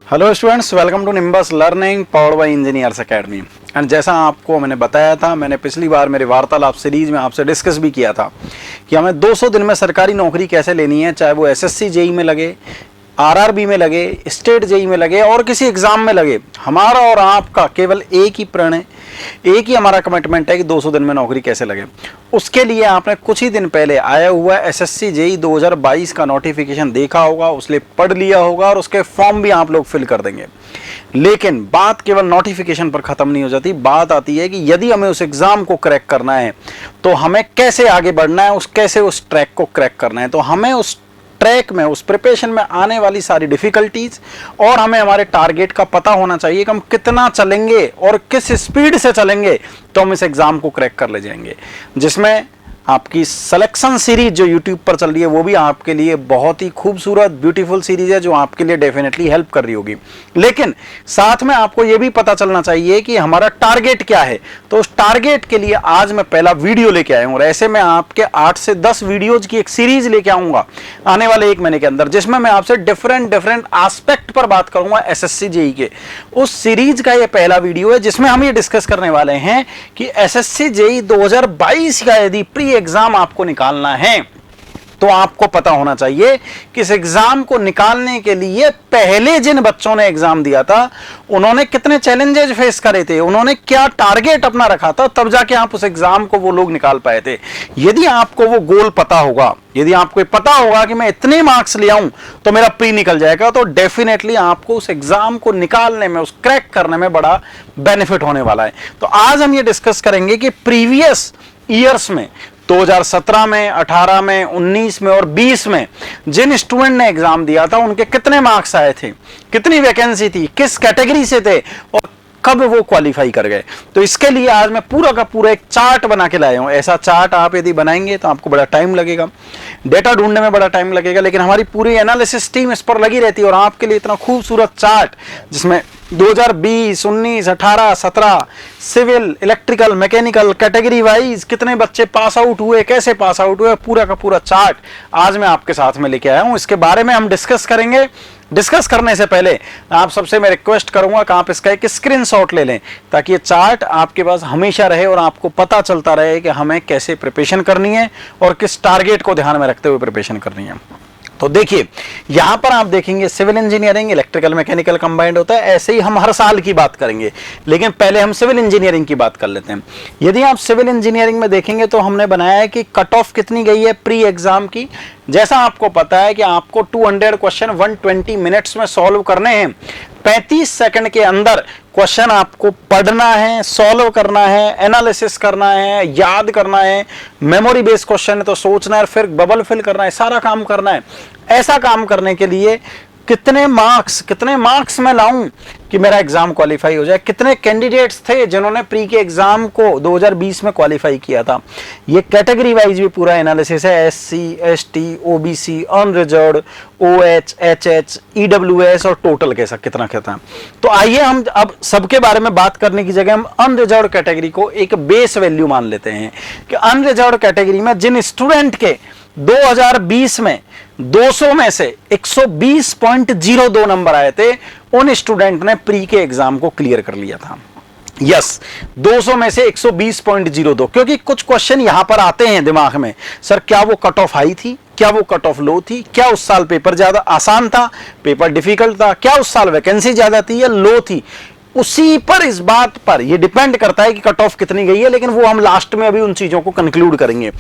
Hello students, welcome to Nimbus Learning powered by Engineers Academy. And जैसा आपको मैंने बताया था, मैंने पिछली बार मेरे वार्तालाप सीरीज में आपसे डिस्कस भी किया था कि हमें 200 दिन में सरकारी नौकरी कैसे लेनी है, चाहे वो एसएससी जेई में लगे, आरआरबी में लगे, स्टेट जेई में लगे और किसी एग्जाम में लगे। हमारा और आपका केवल एक ही प्रण है, एक ही हमारा कमिटमेंट है कि 200 दिन में नौकरी कैसे लगे। उसके लिए आपने कुछ ही दिन पहले आया हुआ एसएससी जेई 2022 का नोटिफिकेशन देखा होगा, उसलिए पढ़ लिया होगा और उसके फॉर्म भी आप लोग फिल कर देंगे। लेकिन बात केवल नोटिफिकेशन पर खत्म नहीं हो जाती, बात आती है कि यदि हमें उस एग्जाम को क्रैक करना है तो हमें कैसे आगे बढ़ना है, कैसे उस ट्रैक को क्रैक करना है। तो हमें उस ट्रैक में, उस प्रिपरेशन में आने वाली सारी डिफिकल्टीज और हमें हमारे टारगेट का पता होना चाहिए कि हम कितना चलेंगे और किस स्पीड से चलेंगे तो हम इस एग्जाम को क्रैक कर ले जाएंगे। जिसमें आपकी सिलेक्शन सीरीज जो YouTube पर चल रही है वो भी आपके लिए बहुत ही खूबसूरत ब्यूटीफुल सीरीज है, जो आपके लिए डेफिनेटली हेल्प कर रही होगी। लेकिन साथ में आपको ये भी पता चलना चाहिए कि हमारा टारगेट क्या है। तो उस टारगेट के लिए आज मैं पहला वीडियो लेके आया हूँ और ऐसे में आपके 8 से 10 वीडियोज की एक सीरीज लेके आऊंगा आने वाले 1 महीने के अंदर, जिसमें मैं आपसे डिफरेंट एस्पेक्ट पर बात करूंगा एसएससी जेई के। उस सीरीज का ये पहला वीडियो है जिसमें हम ये डिस्कस करने वाले हैं कि एसएससी जेई 2022 का यदि प्री एग्जाम आपको निकालना है तो आपको पता होना चाहिए कि इस एग्जाम को निकालने के लिए पहले जिन बच्चों ने एग्जाम दिया था उन्होंने कितने चैलेंजेस फेस करे थे, उन्होंने क्या टारगेट अपना रखा था, तब जाके आप उस एग्जाम को वो लोग निकाल पाए थे। यदि आपको वो गोल पता होगा, यदि आपको पता होगा कि मैं इतने मार्क्स ले आऊं तो मेरा प्री निकल जाएगा, तो डेफिनेटली आपको उस एग्जाम को निकालने में, उस क्रैक करने में बड़ा बेनिफिट होने वाला है। तो आज हम ये डिस्कस करेंगे कि प्रीवियस ईयर्स में 2017 में, 18 में, 19 में और 20 में जिन स्टूडेंट ने एग्जाम दिया था उनके कितने मार्क्स आए थे, कितनी वैकेंसी थी, किस कैटेगरी से थे और कब वो क्वालिफाई कर गए। तो इसके लिए आज मैं पूरा का पूरा एक चार्ट बना के लाया हूं। ऐसा चार्ट आप यदि बनाएंगे तो आपको बड़ा टाइम लगेगा, डेटा ढूंढने में बड़ा टाइम लगेगा, लेकिन हमारी पूरी एनालिसिस टीम इस पर लगी रहती है और आपके लिए इतना खूबसूरत चार्ट जिसमें 2020, 19, 18, 17 civil, electrical, mechanical category wise कितने बच्चे पास आउट हुए, कैसे पास आउट हुए, पूरा का पूरा चार्ट आज मैं आपके साथ में लेके आया हूं। इसके बारे में हम डिस्कस करेंगे। डिस्कस करने से पहले आप सबसे मैं रिक्वेस्ट करूंगा कि आप इसका एक स्क्रीनशॉट ले लें ताकि ये चार्ट आपके पास हमेशा रहे और आपको पता चलता रहे कि हमें कैसे प्रिपरेशन करनी है और किस टारगेट को ध्यान में रखते हुए प्रिपरेशन करनी है। तो देखिए, यहां पर आप देखेंगे civil engineering, electrical, mechanical combined होता है। ऐसे ही हम हर साल की बात करेंगे, लेकिन पहले हम सिविल इंजीनियरिंग की बात कर लेते हैं। यदि आप सिविल इंजीनियरिंग में देखेंगे तो हमने बनाया है कि कट ऑफ कितनी गई है प्री एग्जाम की। जैसा आपको पता है कि आपको 200 क्वेश्चन 120 मिनट्स में सॉल्व करने हैं। 35 सेकंड के अंदर क्वेश्चन आपको पढ़ना है, सॉल्व करना है, एनालिसिस करना है, याद करना है, मेमोरी बेस्ड क्वेश्चन है तो सोचना है, फिर बबल फिल करना है, सारा काम करना है। ऐसा काम करने के लिए कितने मार्क्स मैं लाऊं कि मेरा एग्जाम क्वालिफाई हो जाए। कितने कैंडिडेट्स थे जिन्होंने प्री के एग्जाम को 2020 में क्वालिफाई किया था। ये कैटेगरी वाइज भी पूरा एनालिसिस है, SC, ST, OBC, unreserved, OH, HH, EWS और टोटल कैसा कितना कहता है। तो आइए हम अब सबके बारे में बात करने की जगह हम अनरिजर्व्ड कैटेगरी को एक बेस वैल्यू मान लेते हैं कि अनरिजर्व्ड कैटेगरी में जिन स्टूडेंट के 2020 में 200 में से 120.02 नंबर आए थे, उन स्टूडेंट ने प्री के एग्जाम को क्लियर कर लिया था। यस, 200 में से 120.02, क्योंकि कुछ क्वेश्चन यहां पर आते हैं दिमाग में, सर क्या वो कट ऑफ हाई थी, क्या वो कट ऑफ लो थी, क्या उस साल पेपर ज्यादा आसान था, पेपर डिफिकल्ट था, क्या उस साल वैकेंसी ज्यादा थी या लो थी। उसी पर, इस बात पर ये डिपेंड करता है कि कट ऑफ कितनी गई है, लेकिन वो हम लास्ट में अभी उन चीजों को कंक्लूड करेंगे।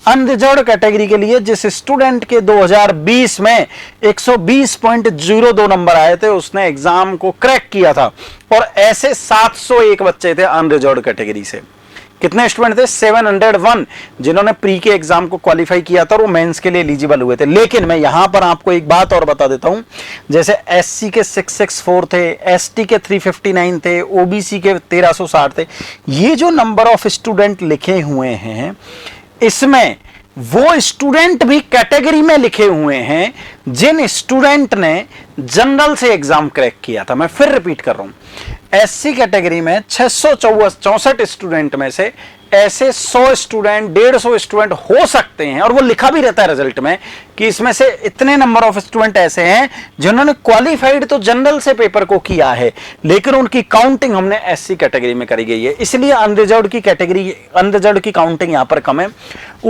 अनरिजर्व्ड कैटेगरी के लिए जिस स्टूडेंट के 2020 में 120.02 नंबर आए थे उसने एग्जाम को क्रैक किया था और ऐसे 701 बच्चे थे अनरिजर्व्ड कैटेगरी से। कितने स्टूडेंट थे? 701 जिन्होंने प्री के एग्जाम को क्वालिफाई किया था और वो मेंस के लिए एलिजिबल हुए थे। लेकिन मैं यहां पर आपको एक बात और बता देता हूं, जैसे एससी के 664 थे, एसटी के 359 थे, ओबीसी के 1360 थे। ये जो नंबर ऑफ स्टूडेंट लिखे हुए हैं इसमें वो स्टूडेंट भी कैटेगरी में लिखे हुए हैं जिन स्टूडेंट ने जनरल से एग्जाम क्रैक किया था। मैं फिर रिपीट कर रहा हूं, एससी कैटेगरी में 664 स्टूडेंट में से ऐसे 100 स्टूडेंट 150 स्टूडेंट हो सकते हैं, और वो लिखा भी रहता है रिजल्ट में कि इसमें से इतने नंबर ऑफ स्टूडेंट ऐसे हैं जिन्होंने क्वालिफाइड तो जनरल से पेपर को किया है, लेकिन उनकी काउंटिंग हमने एससी कैटेगरी में करी गई है, इसलिए अनरिजर्व्ड की कैटेगरी, अनरिजर्व्ड की काउंटिंग यहां पर कम है।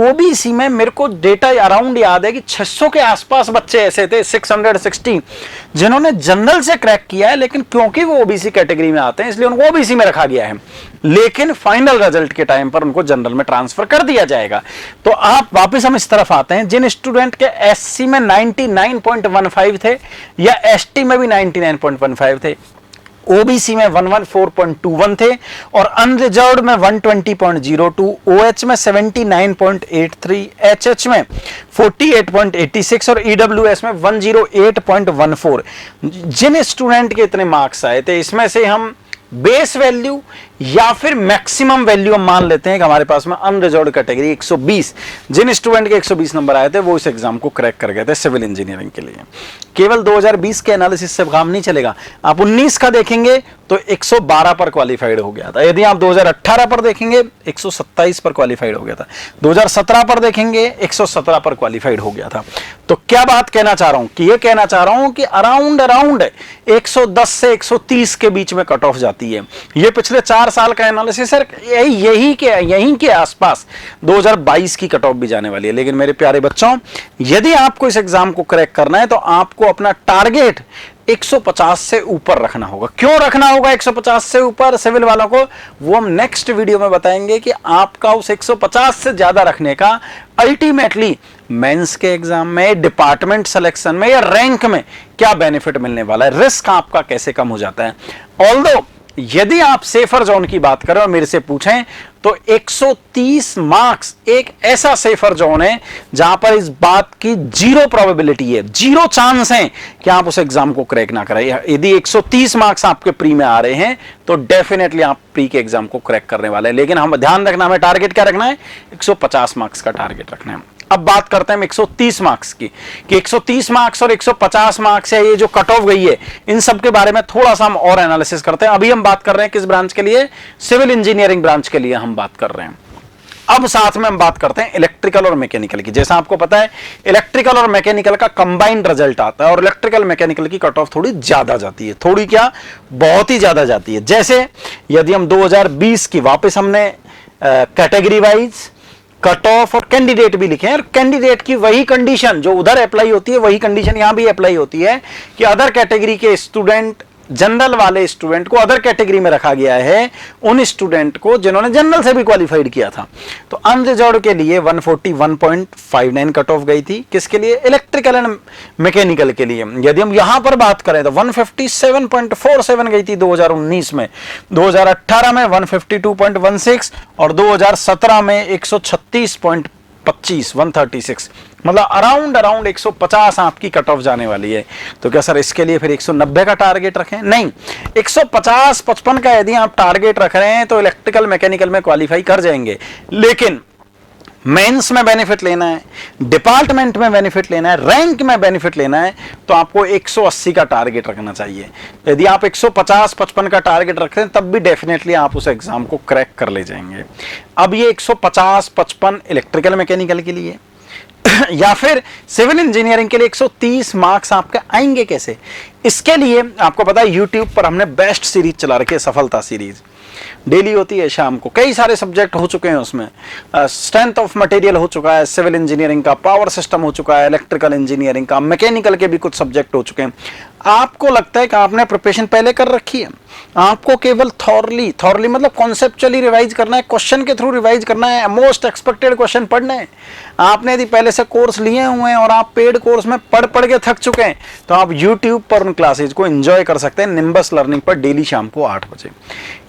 ओबीसी में मेरे को डेटा अराउंड याद है कि 600 के आसपास बच्चे ऐसे थे, 660, जिन्होंने जनरल से क्रैक किया है, लेकिन क्योंकि वो ओबीसी कैटेगरी में आते हैं इसलिए उनको ओबीसी में रखा गया है, लेकिन फाइनल रिजल्ट के टाइम पर उनको जनरल में ट्रांसफर कर दिया जाएगा। तो आप वापस हम इस तरफ आते हैं, जिन स्टूडेंट के एससी में 99.15 थे या एसटी में भी 99.15 थे, ओबीसी में 114.21 थे और अनरिजर्व्ड में 120.02, ओएच में 79.83, एचएच में 48.86 और ईडब्ल्यूएस में 108.14। जिन स्टूडेंट के इतने मार्क्स आए थे, इसमें से हम बेस वैल्यू या फिर मैक्सिमम वैल्यू हम मान लेते हैं कि हमारे पास में अनरिजर्व्ड कैटेगरी 120, जिन स्टूडेंट के 120 नंबर आए थे वो इस एग्जाम को क्रैक कर गए थे सिविल इंजीनियरिंग के लिए। केवल 2020 के एनालिसिस से काम नहीं चलेगा, आप 19 का देखेंगे तो 112 पर क्वालिफाइड हो गया था, यदि आप 2018 पर देखेंगे 127 पर क्वालिफाइड हो गया था, 2017 पर देखेंगे 117 पर क्वालिफाइड हो गया था। तो क्या बात कहना चाह रहा हूं कि ये कहना चाह रहा हूं कि अराउंड 110 से 130 के बीच में कट ऑफ जाती है। ये पिछले 4 साल का एनालिसिस है, यही के आसपास 2022 की कट ऑफ भी जाने वाली है। लेकिन मेरे प्यारे बच्चों, यदि आपको इस एग्जाम को क्रैक करना है तो आपको अपना टारगेट 150 से ऊपर रखना होगा। क्यों रखना होगा 150 से ऊपर सिविल वालों को, वो हम नेक्स्ट वीडियो में बताएंगे कि आपका उस 150 से ज्यादा रखने का अल्टीमेटली मेंस के एग्जाम में, डिपार्टमेंट सिलेक्शन में या रैंक में क्या बेनिफिट मिलने वाला है, रिस्क आपका कैसे कम हो जाता है। ऑल्दो यदि आप सेफर जोन की बात करें और मेरे से पूछें तो 130 मार्क्स एक ऐसा सेफर जोन है जहां पर इस बात की जीरो प्रोबेबिलिटी है, जीरो चांस है कि आप उस एग्जाम को क्रैक ना करें। यदि 130 मार्क्स आपके प्री में आ रहे हैं तो डेफिनेटली आप प्री के एग्जाम को क्रैक करने वाले हैं। लेकिन हम ध्यान रखना, हमें टारगेट क्या रखना है, 150 मार्क्स का टारगेट रखना है। अब बात करते हैं 130 मार्क्स की, कि 130 मार्क्स और 150 मार्क्स है, ये जो कट ऑफ गई है, इन सब के बारे में थोड़ा सा हम और एनालिसिस करते हैं। अभी हम बात कर रहे हैं किस ब्रांच के लिए, सिविल इंजीनियरिंग ब्रांच के लिए हम बात कर रहे हैं। अब साथ में हम बात करते हैं इलेक्ट्रिकल और मैकेनिकल की। जैसा आपको पता है इलेक्ट्रिकल और मैकेनिकल का कंबाइंड रिजल्ट आता है और इलेक्ट्रिकल मैकेनिकल की कट ऑफ थोड़ी ज्यादा जाती है, थोड़ी क्या, बहुत ही ज्यादा जाती है। जैसे यदि हम 2020 की वापस हमने कैटेगरी वाइज कट ऑफ और कैंडिडेट भी लिखे हैं, और कैंडिडेट की वही कंडीशन जो उधर अप्लाई होती है वही कंडीशन यहां भी अप्लाई होती है कि अदर कैटेगरी के स्टूडेंट, जनरल वाले स्टूडेंट को अदर कैटेगरी में रखा गया है, उन स्टूडेंट को जिन्होंने जनरल से भी क्वालिफाइड किया था। तो अनरिजर्व्ड के लिए 141.59 कट ऑफ गई थी, किसके लिए, इलेक्ट्रिकल एंड मैकेनिकल के लिए। यदि हम यहां पर बात करें तो 157.47 गई थी 2019 में, 2018 में 152.16 और 2017 में 136.25, मतलब अराउंड 150 आपकी कट ऑफ जाने वाली है। तो क्या सर इसके लिए फिर 190 का टारगेट रखें? नहीं, 150-55 का यदि आप टारगेट रख रहे हैं तो इलेक्ट्रिकल मैकेनिकल में क्वालिफाई कर जाएंगे। लेकिन मेंस में बेनिफिट लेना है, डिपार्टमेंट में बेनिफिट लेना है, रैंक में बेनिफिट लेना है, तो आपको 180 का टारगेट रखना चाहिए। यदि आप 150-55 का टारगेट रखते हैं तब भी डेफिनेटली आप उस एग्जाम को क्रैक कर ले जाएंगे। अब ये 150-55 इलेक्ट्रिकल मैकेनिकल के लिए या फिर सिविल इंजीनियरिंग के लिए 130 मार्क्स आपके आएंगे कैसे? इसके लिए आपको पता है यूट्यूब पर हमने बेस्ट सीरीज चला रखी है, सफलता सीरीज, डेली होती है शाम को, कई सारे सब्जेक्ट हो चुके हैं उसमें, स्ट्रेंथ ऑफ मटेरियल हो चुका है सिविल इंजीनियरिंग का, पावर सिस्टम हो चुका है इलेक्ट्रिकल इंजीनियरिंग का, मैकेनिकल के भी कुछ सब्जेक्ट हो चुके हैं। आपको लगता है कि आपने प्रिपरेशन पहले कर रखी है, आपको केवल थॉरली मतलब कॉन्सेप्चुअली रिवाइज करना है, क्वेश्चन के थ्रू रिवाइज करना है, मोस्ट एक्सपेक्टेड क्वेश्चन पढ़ना है। आपने यदि पहले से कोर्स लिए हुए हैं और आप पेड कोर्स में पढ़ के थक चुके हैं तो आप यूट्यूब पर उन क्लासेज को एंजॉय कर सकते हैं निम्बस लर्निंग पर डेली शाम को 8 बजे।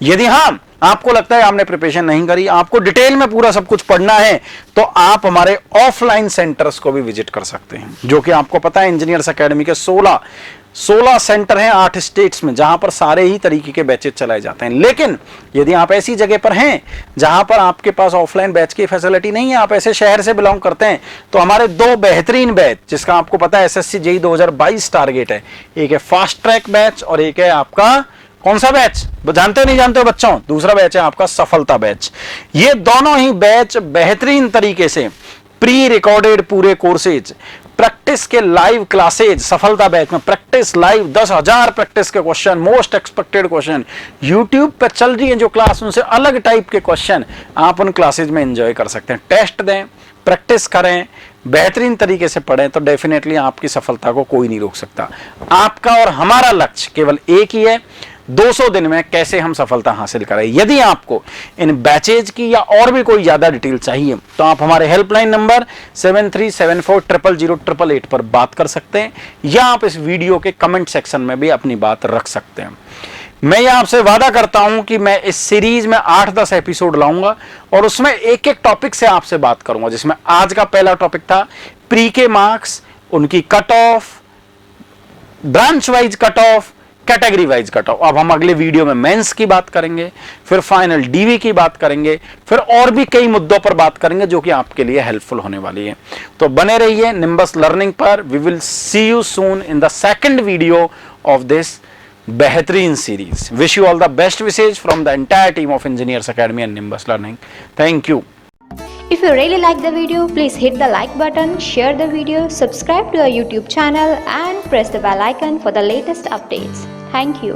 यदि हाँ आपको लगता है आपने प्रिपरेशन नहीं करी, आपको डिटेल में पूरा सब कुछ पढ़ना है, तो आप हमारे ऑफलाइन सेंटर्स को भी विजिट कर सकते हैं, जो कि आपको पता है इंजीनियर्स एकेडमी के 16 सेंटर हैं 8 स्टेट्स में, जहां पर सारे ही तरीके के बैचेज चलाए जाते हैं। लेकिन यदि आप ऐसी जगह पर हैं जहां पर आपके पास ऑफलाइन बैच की फैसिलिटी नहीं है, आप ऐसे शहर से बिलोंग करते हैं, तो हमारे 2 बेहतरीन बैच, जिसका आपको पता है एसएससी जेईई 2022 टारगेट है, एक है फास्ट ट्रैक बैच और एक है आपका कौन सा बैच जानते हो नहीं जानते हो बच्चों? दूसरा बैच है आपका सफलता बैच। ये दोनों ही बैच बेहतरीन तरीके से प्री रिकॉर्डेड पूरे कोर्सेज, प्रैक्टिस के लाइव क्लासेज, सफलता बैच में प्रैक्टिस लाइव 10,000 प्रैक्टिस के question, most expected question, YouTube पे चल रही है जो क्लास, उनसे अलग टाइप के क्वेश्चन आप उन क्लासेज में एंजॉय कर सकते हैं। टेस्ट दें, प्रैक्टिस करें, बेहतरीन तरीके से पढ़ें, तो डेफिनेटली आपकी सफलता को कोई नहीं रोक सकता। आपका और हमारा लक्ष्य केवल एक ही है, 200 दिन में कैसे हम सफलता हासिल करें। यदि आपको इन बैचेज की या और भी कोई ज्यादा डिटेल चाहिए तो आप हमारे हेल्पलाइन नंबर 7374000888 पर बात कर सकते हैं, या आप इस वीडियो के कमेंट सेक्शन में भी अपनी बात रख सकते हैं। मैं ये आपसे वादा करता हूं कि मैं इस सीरीज में 8-10 एपिसोड लाऊंगा और उसमें एक एक टॉपिक से आपसे बात करूंगा, जिसमें आज का पहला टॉपिक था प्री के मार्क्स, उनकी cut off, branch wise cut off, category wise cut off. अब हम अगले वीडियो में मेंस की बात करेंगे, फिर फाइनल डीवी की बात करेंगे, फिर और भी कई मुद्दों पर बात करेंगे जो कि आपके लिए हेल्पफुल होने वाली है। तो बने रहिए निम्बस लर्निंग पर। We will see you soon in the second video of this बेहतरीन series. Wish you all the best wishes from the entire team of Engineers Academy and Nimbus Learning. Thank you. If you really like the video, please hit the like button, share the video, subscribe to our YouTube channel and press the bell icon for the latest updates. Thank you.